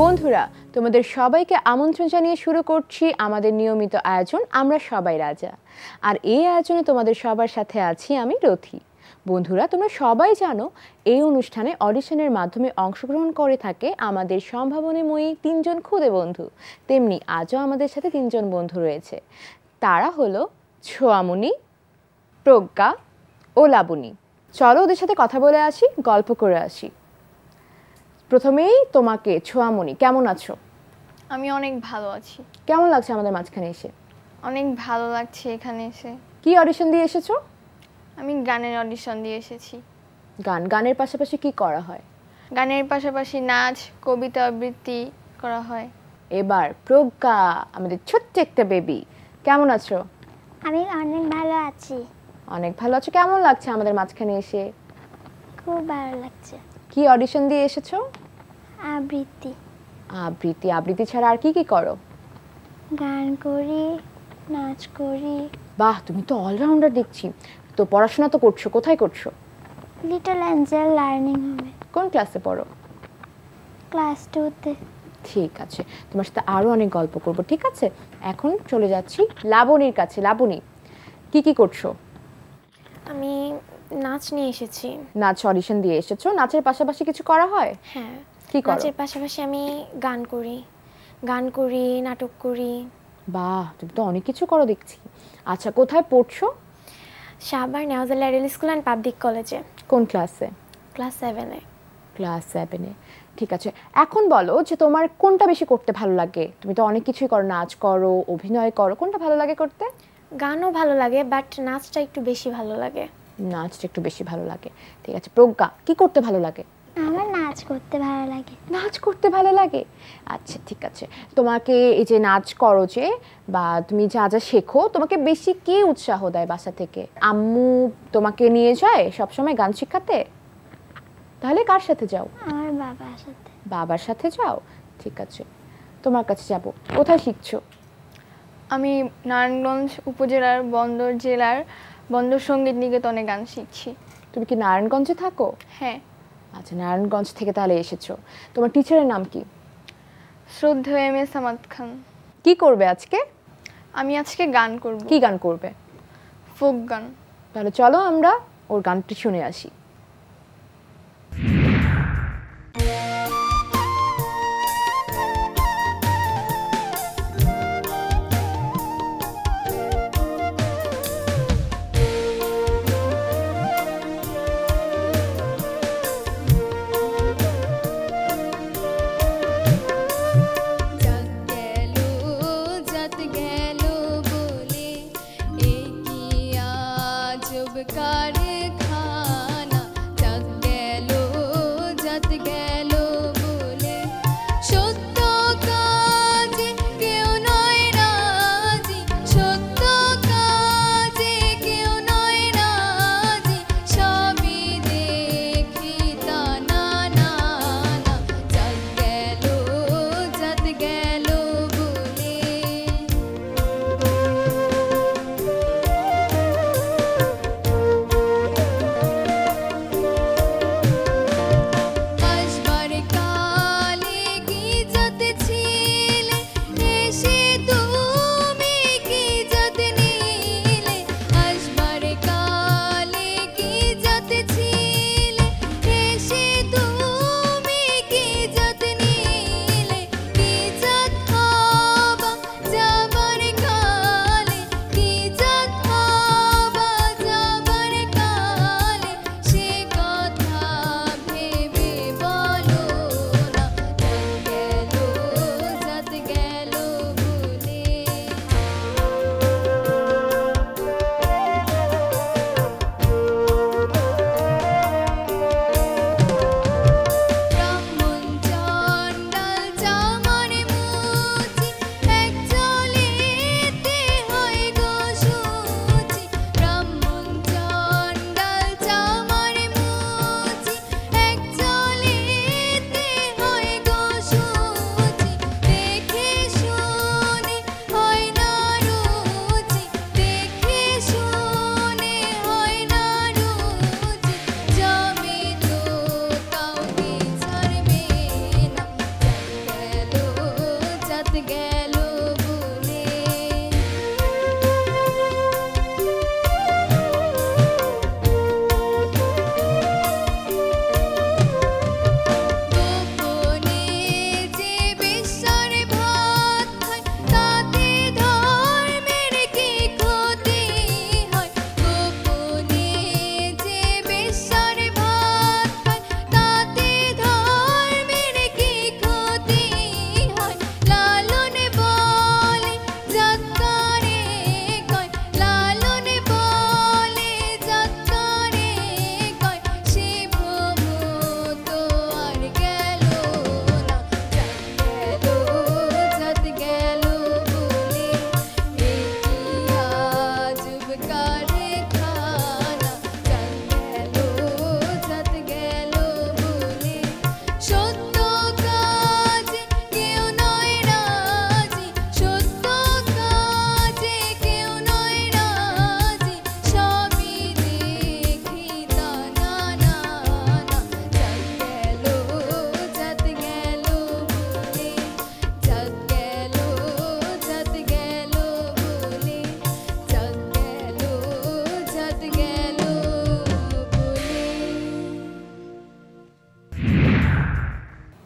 বন্ধুরা, তোমাদের সবাইকে আমন্ত্রণ জানিয়ে শুরু করছি আমাদের নিয়মিত আয়োজন আমরা সবাই রাজা। আর এই আয়োজনে তোমাদের সবার সাথে আছি আমি রথি। বন্ধুরা, তোমরা সবাই জানো এই অনুষ্ঠানে অডিশনের মাধ্যমে অংশগ্রহণ করে থাকে আমাদের সম্ভাবনাময়ী তিনজন খুদে বন্ধু। তেমনি আজও আমাদের সাথে তিনজন বন্ধু রয়েছে। তারা হলো ছোয়ামণি, প্রজ্ঞা ও লাবণী। চলো ওদের সাথে কথা বলে আসি, গল্প করে আসি। প্রথমেই তোমাকে ছোয়ামণি, কেমন আছো? আমি অনেক ভালো আছি। কেমন লাগছে আমাদের মাঝখানে এসে? অনেক ভালো লাগছে এখানে এসে। কি অডিশন দিয়ে এসেছো? আমি গানের অডিশন দিয়ে এসেছি। গানের পাশাপাশি কি করা হয়? গানের পাশাপাশি নাচ, কবিতা আবৃত্তি করা হয়। এবার প্রজ্ঞা, আমাদের ছোট্ট একটা বেবি, কেমন আছো? আমি অনেক ভালো আছি। অনেক ভালো আছো। কেমন লাগছে আমাদের মাঝখানে এসে? খুব ভালো লাগছে। কি অডিশন দিয়ে এসেছো? আবৃত্তি। আবৃত্তি ছাড়া আর কি কি করো? গান করি, নাচ করি। বাহ, তুমি তো অলরাউন্ডার দেখছি। তো পড়াশোনা তো করছো, কোথায় করছো? লিটল অ্যাঞ্জেল লার্নিং হোমে। কোন ক্লাসে পড়ো? ক্লাস 2-তে। ঠিক আছে, তোমার সাথে আরও অনেক গল্প করবো, ঠিক আছে? এখন চলে যাচ্ছি লাবণীর কাছে। লাবণী, কি কি করছো? আমি নাচ নিয়ে এসেছি। নাচ অডিশন দিয়ে এসেছো। নাচের পাশাপাশি কিছু করা হয়? হ্যাঁ, কি করো? নাচের পাশাপাশি আমি গান করি, নাটক করি। বাহ, তুমি তো অনেক কিছু করো দেখছি। আচ্ছা, কোথায় পড়ছো? শাহবাগ নেওয়াজা ল্যাডেল স্কুল অ্যান্ড পাবলিক কলেজে। কোন ক্লাসে? ক্লাস 7-এ। ক্লাস 7-এ। ঠিক আছে, এখন বলো যে তোমার কোনটা বেশি করতে ভালো লাগে? তুমি তো অনেক কিছুই করো, নাচ করো, অভিনয় করো, কোনটা ভালো লাগে করতে? গানও ভালো লাগে, বাট নাচটা একটু বেশি ভালো লাগে। নাচটা একটু বেশি ভালো লাগে। ঠিক আছে, প্রজ্ঞা, কি করতে ভালো লাগে? আমার নাচ করতে ভালো লাগে। নাচ করতে ভালো লাগে। আচ্ছা, ঠিক আছে। তোমাকে এই যে নাচ করো যে, বা তুমি যা যা শেখো, তোমাকে বেশি কে উৎসাহ দেয় বাসা থেকে? আম্মু তোমাকে নিয়ে যায় সবসময় গান শেখাতে? তাহলে কার সাথে যাও? আমার বাবার সাথে। বাবার সাথে যাও। ঠিক আছে, তোমার কাছে যাব। কোথায় শিখছো? আমি নারায়ণগঞ্জ উপজেলার বন্দর জেলার বন্দর সঙ্গীত নিকেতনে গান শিখছি। তুমি কি নারায়ণগঞ্জে থাকো? হ্যাঁ। আচ্ছা, নারায়ণগঞ্জ থেকে তাহলে এসেছো। তোমার টিচারের নাম কি? শ্রদ্ধেয় এম এ সামাদ খান। কি করবে আজকে? আমি আজকে গান করব। কি গান করবে? ফোক গান। তাহলে চলো আমরা ওর গানটি শুনে আসি। কারখানা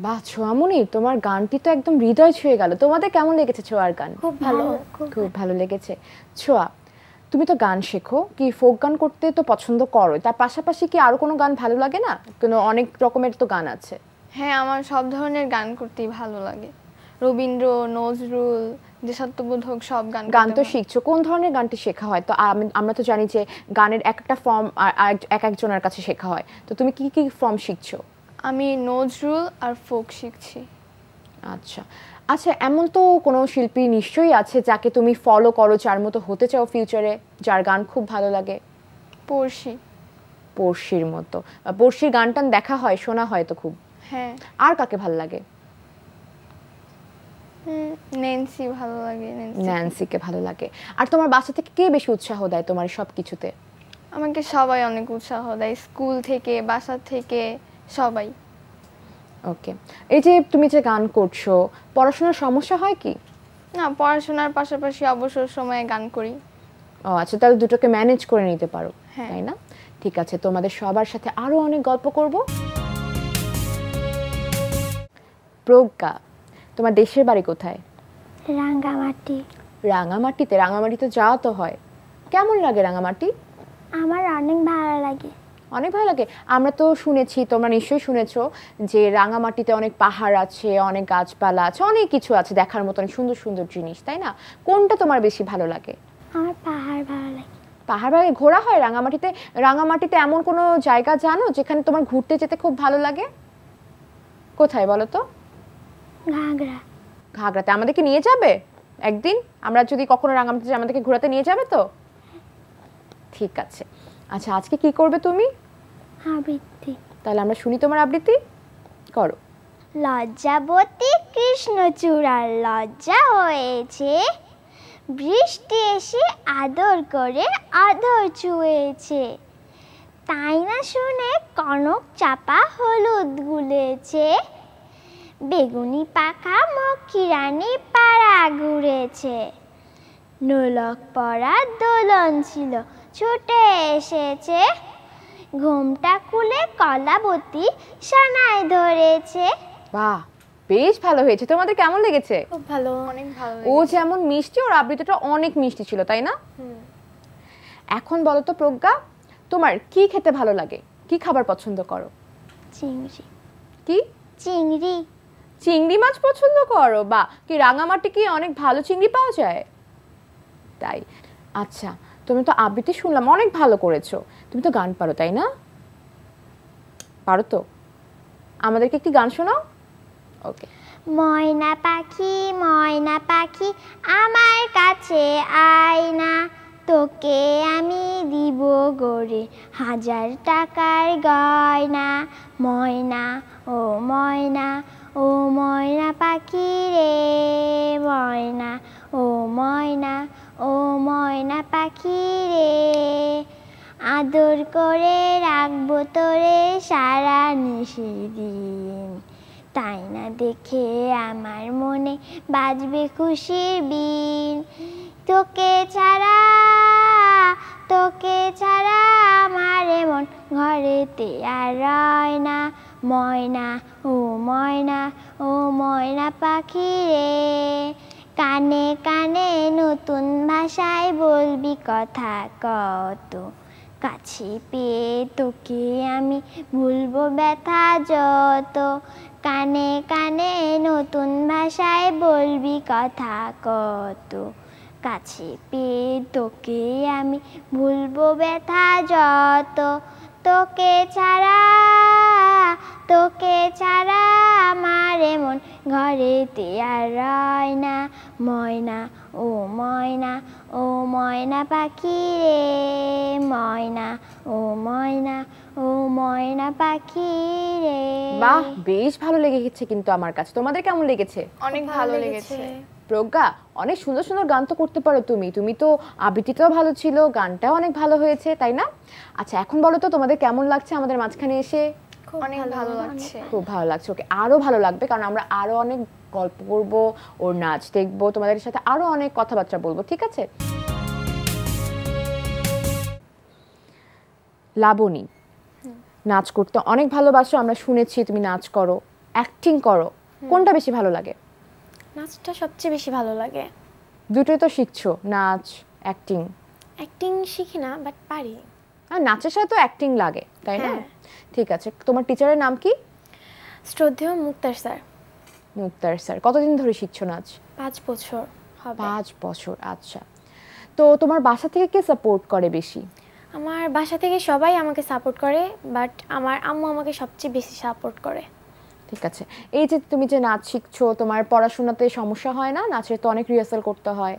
বাহ ছোঁয়ামণি, তোমার গানটি তো একদম হৃদয় ছুঁয়ে গেল। তোমাদের কেমন লেগেছে ছোঁয়ার গান? খুব ভালো। খুব ভালো লেগেছে। ছোঁয়া, তুমি তো গান শেখো, কি ফোক গান করতে তো পছন্দ করো, তার পাশাপাশি কি আরো কোনো গান ভালো লাগে না? কোনো অনেক রকমের তো গান আছে। হ্যাঁ, আমার সব ধরনের গান করতেই ভালো লাগে। রবীন্দ্র, নজরুল, দেশাত্মবোধক সব গান গান করতে তো ভালো- শিখছো, কোন ধরনের গানটি শেখা হয়? তো আমরা তো জানি যে গানের একটা ফর্ম এক একজনের কাছে শেখা হয়, তো তুমি কি কি ফর্ম শিখছো? আমি নজরুল আর ফোক শিখছি। আচ্ছা আচ্ছা, এমন তো কোনো শিল্পী নিশ্চয়ই আছে যাকে তুমি ফলো করো, যার মতো হতে চাও ফিউচারে, যার গান খুব ভালো লাগে? পড়শি। পড়শির মতো? পড়শির গান টান দেখা হয়, শোনা হয় তো খুব। হ্যাঁ। আর কাকে ভালো লাগে? ন্যান্সি ভালো লাগে। ন্যান্সিকে ভালো লাগে। আর তোমার বাসা থেকে কে বেশি উৎসাহ দেয় তোমার সব কিছুতে? আমাকে সবাই অনেক উৎসাহ দেয়, স্কুল থেকে, বাসা থেকে, সবাই। ওকে, এই যে তুমি যে গান করছো, পড়াশোনার সমস্যা হয় কি? না, পড়াশোনার পাশাপাশি অবসর সময়ে গান করি। ও আচ্ছা, তাহলে দুটোকে ম্যানেজ করে নিতে পারো, হ্যাঁ। তাই না? ঠিক আছে, তোমাদের সবার সাথে আরো অনেক গল্প করব। প্রজ্ঞা, তোমার দেশের বাড়ি কোথায়? রাঙ্গামাটি। রাঙামাটিতে? রাঙামাটিতে যাওয়া তো হয়, কেমন লাগে রাঙামাটি? আমার অনেক ভালো লাগে। অনেক ভালো লাগে। আমরা তো শুনেছি, তোমরা নিশ্চয়ই শুনেছো যে রাঙামাটিতে অনেক পাহাড় আছে, অনেক গাছপালা আছে, অনেক কিছু আছে দেখার মতো, অনেক সুন্দর সুন্দর জিনিস, তাই না? কোনটা তোমার বেশি ভালো লাগে? আমার পাহাড় ভালো লাগে। পাহাড় বাড়ি ঘোরা হয় রাঙামাটিতে? রাঙামাটিতে এমন কোনো জায়গা জানো যেখানে তোমার ঘুরতে যেতে খুব ভালো লাগে? কোথায় বলো তো? ঘাগরা। ঘাগড়াতে আমাদেরকে নিয়ে যাবে একদিন? আমরা যদি কখনো রাঙামাটিতে যাই, আমাদেরকে ঘোরাতে নিয়ে যাবে তো? ঠিক আছে। আচ্ছা, আজকে কি করবে তুমি? আবৃত্তি। তাহলে আমরা শুনি তোমার আবৃত্তি, করো। লজ্জাবতী কৃষ্ণচূড়ার লজ্জা হয়েছে, বৃষ্টি এসে আদর করে আদর ছুঁয়েছে, তাই না শুনে কনক চাপা হলুদ গুলেছে, বেগুনি পাখা মক্ষী রানী পাড়া ঘুরেছে, নোলক পরা দোলন ছিল ছুটে এসেছে, ঘোমটা খুলে কলাবতী সানায় ধরেছে। বাহ, বেশ ভালো হয়েছে। তোমাদের কেমন লেগেছে? খুব ভালো। অনেক ভালো ও লেগেছে। যেমন মিষ্টি, ওর আবৃত্তিটা অনেক মিষ্টি ছিল, তাই না? এখন বলো তো প্রজ্ঞা, তোমার কি খেতে ভালো লাগে, কি খাবার পছন্দ করো? চিংড়ি। কি? চিংড়ি। চিংড়ি মাছ পছন্দ করো? বা কি রাঙামাটি কি অনেক ভালো চিংড়ি পাওয়া যায়? তাই। আচ্ছা, তুমি তো আবৃত্তি শুনলাম অনেক ভালো করেছো, তুমি তো গান পারো, তাই না? পারো তো? আমাদেরকে একটি গান শোনাও। ওকে। ময়না পাখি আমার কাছে আয় না, তোকে আমি দিব গড়ে 1000 টাকার গয়না। ময়না ও ময়না, ও ময়না পাখি রে, ময়না ও ময়না, ও ময়না পাখি রে, আদর করে রাখবো তোরে সারা নিশিদিন, তাই না দেখে আমার মনে বাজবে খুশির বিন, তোকে ছাড়া আমার মন ঘরেতে আর রয় না। ময়না ও ময়না, ও ময়না পাখি রে, কানে কানে নতুন ভাষায় বলবি কথা কত, কাছে পেয়ে তোকে আমি ভুলবো ব্যথা যত, কানে কানে নতুন ভাষায় বলবি কথা কত, কাছে পেয়ে তোকে আমি ভুলবো ব্যথা যত, তোকে ছাড়া আমার মন ঘরেতে আর রয় না। ময়না ও ময়না, ও ময়না পাখি রে, ময়না ও ময়না, ও ময়না পাখি রে। বাহ, বেশ ভালো লেগেছে কিন্তু আমার কাছে। তোমাদের কেমন লেগেছে? অনেক ভালো লেগেছে। প্রজ্ঞা, অনেক সুন্দর সুন্দর গান তো করতে পারো তুমি, তুমি তো আবৃত্তিটাও ভালো ছিল, গানটাও অনেক ভালো হয়েছে, তাই না? আচ্ছা, এখন বলো তো তোমাদের কেমন লাগছে আমাদের মাঝখানে এসে? অনেক ভালো লাগছে। খুব ভালো লাগছে। ওকে, আরো ভালো লাগবে, কারণ আমরা আরো অনেক গল্প করব, ওর নাচ দেখবো, তোমাদের সাথে আরো অনেক কথাবার্তা বলবো, ঠিক আছে? লাবণী, নাচ করতে অনেক ভালোবাসো, আমরা শুনেছি তুমি নাচ করো, অ্যাক্টিং করো, কোনটা বেশি ভালো লাগে? নাচটা সবচেয়ে বেশি ভালো লাগে। দুটোই তো শিখছো, নাচ, অ্যাক্টিং। অ্যাক্টিং শিখি না, বাট পারি। আর নাচের সাথে তো অ্যাক্টিং লাগে, তাই না? হ্যাঁ। ঠিক আছে, তোমার টিচারের নাম কি? শ্রদ্ধেয় মুক্তার স্যার। মুক্তার স্যার। কতদিন ধরে শিখছো নাচ? 5 বছর হবে। 5 বছর, আচ্ছা। তো তোমার বাসা থেকে কে সাপোর্ট করে বেশি? আমার বাসা থেকে সবাই আমাকে সাপোর্ট করে, বাট আমার আম্মু আমাকে সবচেয়ে বেশি সাপোর্ট করে। ঠিক আছে, এই যে তুমি যে নাচ শিখছো, তোমার পড়াশোনাতে সমস্যা হয় না? নাচের তো অনেক রিহার্সাল করতে হয়।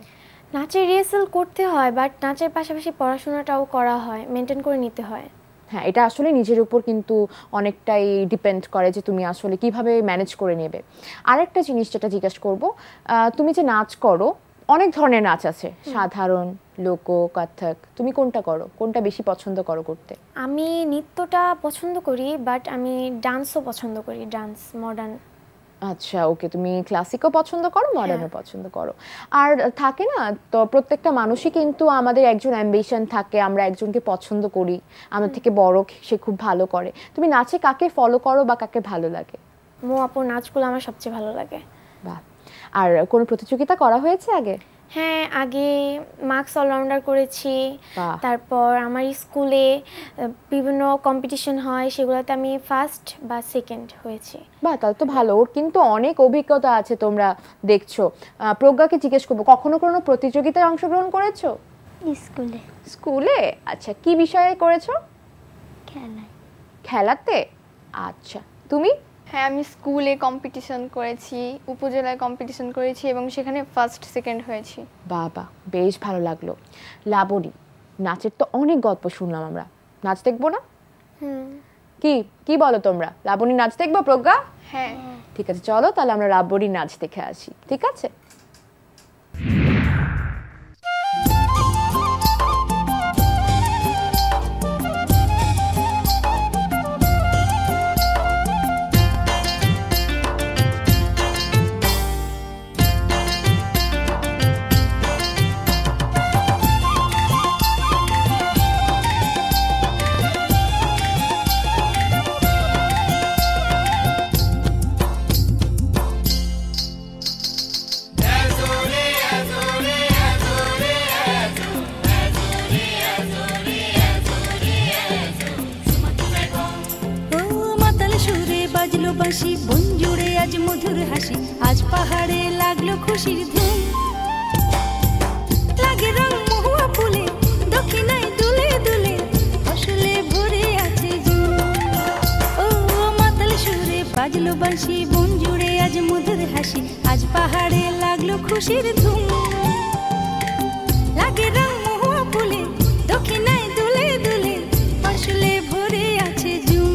নাচের রিহার্সাল করতে হয়, বাট নাচের পাশাপাশি পড়াশোনাটাও করা হয়, মেনটেন করে নিতে হয়। হ্যাঁ, এটা আসলে নিজের উপর কিন্তু অনেকটাই ডিপেন্ড করে যে তুমি আসলে কিভাবে ম্যানেজ করে নেবে। আরেকটা জিনিস যেটা জিজ্ঞেস করব, তুমি যে নাচ করো, অনেক ধরনের নাচ আছে, সাধারণ, লোক, কত্থক, তুমি কোনটা করো? কোনটা বেশি পছন্দ করো করতে? আমি নৃত্যটা পছন্দ করি, বাট আমি ডান্সও পছন্দ করি, ডান্স, মডার্ন। আচ্ছা, ওকে, তুমি ক্লাসিকও পছন্দ করো, মডার্নও পছন্দ করো। আর থাকে না তো, প্রত্যেকটা মানুষই কিন্তু আমাদের একজন অ্যাম্বিশন থাকে, আমরা একজনকে পছন্দ করি, আমার থেকে বড়, সে খুব ভালো করে। তুমি নাচে কাকে ফলো করো বা কাকে ভালো লাগে? মো আপুর নাচগুলো আমার সবচেয়ে ভালো লাগে। বাহ। আর কোনো প্রতিযোগিতা করা হয়েছে আগে? হ্যাঁ, আগে মার্কস অলরাউন্ডার করেছি। বাহ। তারপর আমার স্কুলে বিভিন্ন কম্পিটিশন হয়, সেগুলোতে আমি ফার্স্ট বা সেকেন্ড হয়েছি। বাহ, তাহলে তো ভালো। ওর কিন্তু অনেক অভিজ্ঞতা আছে, তোমরা দেখছো। প্রজ্ঞাকে জিজ্ঞেস করবো, কখনো কোনো প্রতিযোগিতায় অংশগ্রহণ করেছো? স্কুলে। স্কুলে? আচ্ছা, কি বিষয়ে করেছো? খেলায়। খেলাতে? আচ্ছা, তুমি? হ্যাঁ, আমি স্কুলে কম্পিটিশন করেছি, উপজেলায় কম্পিটিশন করেছি এবং সেখানে ফার্স্ট সেকেন্ড হয়েছি। বাবা, বেশ ভালো লাগলো। লাবণী, নাচের তো অনেক গল্প শুনলাম আমরা, নাচ দেখবো না? কি কি বলো তোমরা? লাবণী নাচ দেখবো? প্রজ্ঞা? হ্যাঁ। ঠিক আছে, চলো তাহলে আমরা লাবণী নাচ দেখে আসি, ঠিক আছে? বাঁশি বন জুড়ে আজ মধুর হাসি, আজ পাহাড়ে লাগলো খুশির ধুম। লাগে রং মহুয়া ফুলে, দক্ষিণায় দুলে দুলে, ফসলে ভরে আছে জুম। ও মাতাল সুরে বাজলো বাঁশি বন জুড়ে আজ মধুর হাসি, আজ পাহাড়ে লাগলো খুশির ধুম। লাগে রং মহুয়া ফুলে, দক্ষিণায় দুলে দুলে, ফসলে ভরে আছে জুম।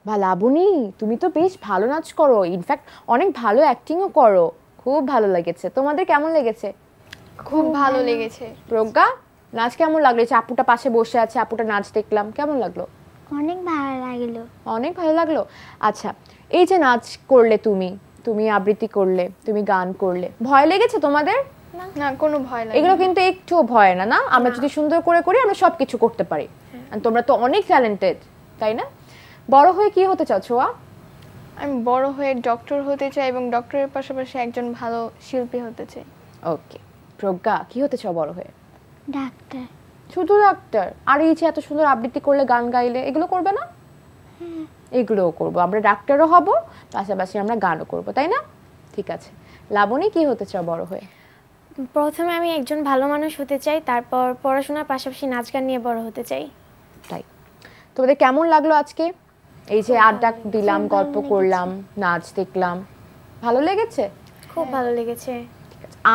বা লাবণী, তুমি তো বেশ ভালো নাচ করো, ইনফ্যাক্ট অনেক ভালো অ্যাক্টিংও করো, খুব ভালো লেগেছে। তোমাদের কেমন লেগেছে? খুব ভালো লেগেছে। প্রজ্ঞা, নাচ কেমন লাগলো? এই যে আপুটা পাশে বসে আছে, আপুটা নাচ দেখলাম, কেমন লাগলো? অনেক ভালো লাগলো। অনেক ভালো লাগলো। আচ্ছা, এই যে নাচ করলে তুমি, তুমি আবৃত্তি করলে, তুমি গান করলে, ভয় লেগেছে তোমাদের? না, কোনো ভয় লাগে এগুলো কিন্তু একটু ভয় না, না? আমরা যদি সুন্দর করে করি আমরা সব কিছু করতে পারি। আর তোমরা তো অনেক ট্যালেন্টেড, তাই না? বড় হয়ে কি হতে চাও ছোঁয়া? আমি বড় হয়ে ডক্টর হতে চাই এবং ডক্টরের পাশাপাশি একজন ভালো শিল্পী হতে চাই। ওকে। প্রজ্ঞা, কি হতে চাও বড় হয়ে? ডাক্তার। শুধু ডাক্তার? আর এই যে এত সুন্দর আবৃত্তি করলে, গান গাইলে, এগুলো করবে না? এগুলোও করবো, আমরা ডাক্তারও হব, পাশাপাশি আমরা গানও করব, তাই না? ঠিক আছে। লাবণী, কি হতে চাও বড় হয়ে? প্রথমে আমি একজন ভালো মানুষ হতে চাই, তারপর পড়াশোনার পাশাপাশি নাচ গান নিয়ে বড় হতে চাই। তাই। তোমাদের কেমন লাগলো আজকে? এই যে আড্ডা দিলাম, গল্প করলাম, নাচ দেখলাম, ভালো লেগেছে? খুব ভালো লেগেছে।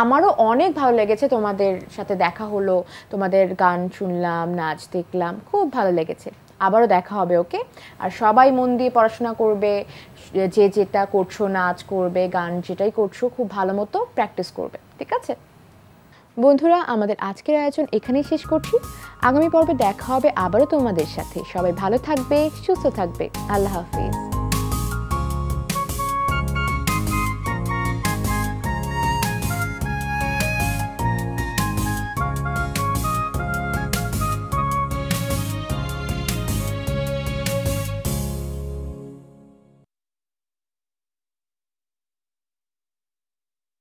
আমারও অনেক ভালো লেগেছে, তোমাদের সাথে দেখা হলো, তোমাদের গান শুনলাম, নাচ দেখলাম, খুব ভালো লেগেছে। আবারও দেখা হবে, ওকে? আর সবাই মন দিয়ে পড়াশোনা করবে, যে যেটা করছো, নাচ করবে, গান যেটাই করছো, খুব ভালো মতো প্র্যাকটিস করবে, ঠিক আছে? বন্ধুরা, আমাদের আজকের আয়োজন এখানেই শেষ করছি। আগামী পর্বে দেখা হবে আবারও তোমাদের সাথে। সবাই ভালো থাকবে, সুস্থ থাকবে। আল্লাহ হাফিজ।